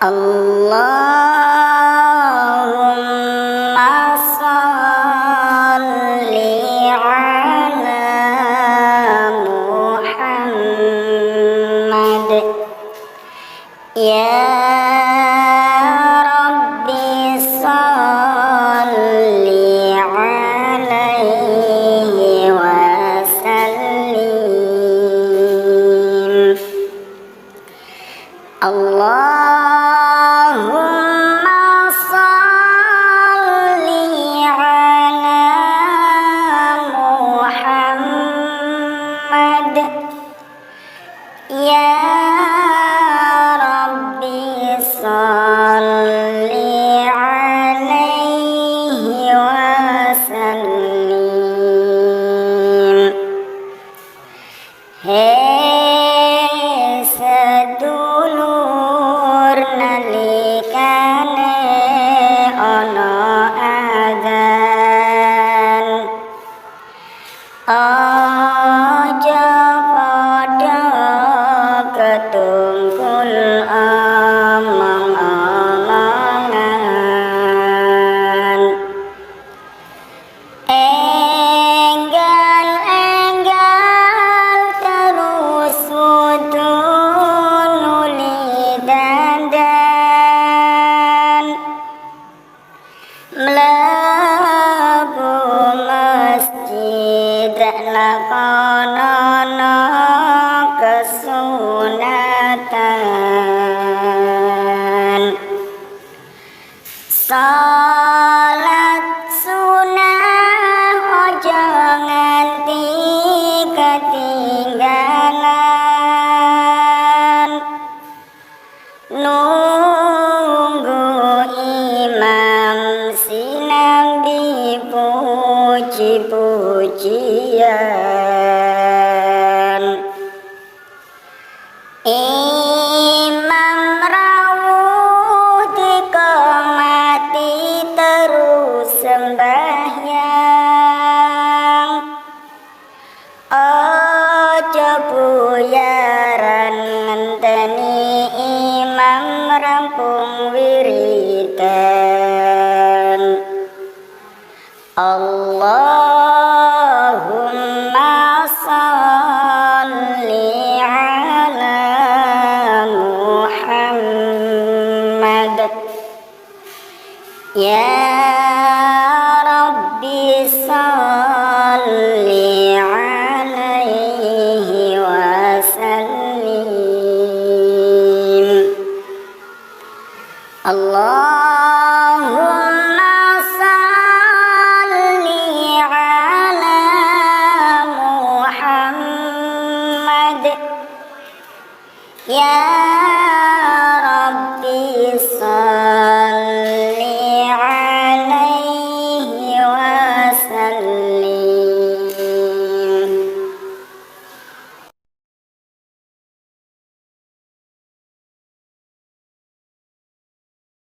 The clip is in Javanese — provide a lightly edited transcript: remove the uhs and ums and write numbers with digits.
Allahumma sholli ala Muhammad. Ya Rabbi sholli alaihi wa sallim. Allahumma sholli ala Muhammad. Ya Rabbi sholli alaihi wa sallim. Hei sedulur nalikane ana adzan, aja padha ketungkul omong-omongan. Enggal-enggal terus wudu nuli dandan, mlebu masjid lakonono kesunatan. Salat sunah ojo nganti ketinggalan, nunggu imam sinambi puji-pujian. Imam rawuh dikomati terus sembahyang, ojo buyaran ngenteni imam rampung wiridan. Allahumma sholli ala Muhammad. Ya Rabbi sholli alaihi wa sallim. Allahumma sholli ala Muhammad. Ya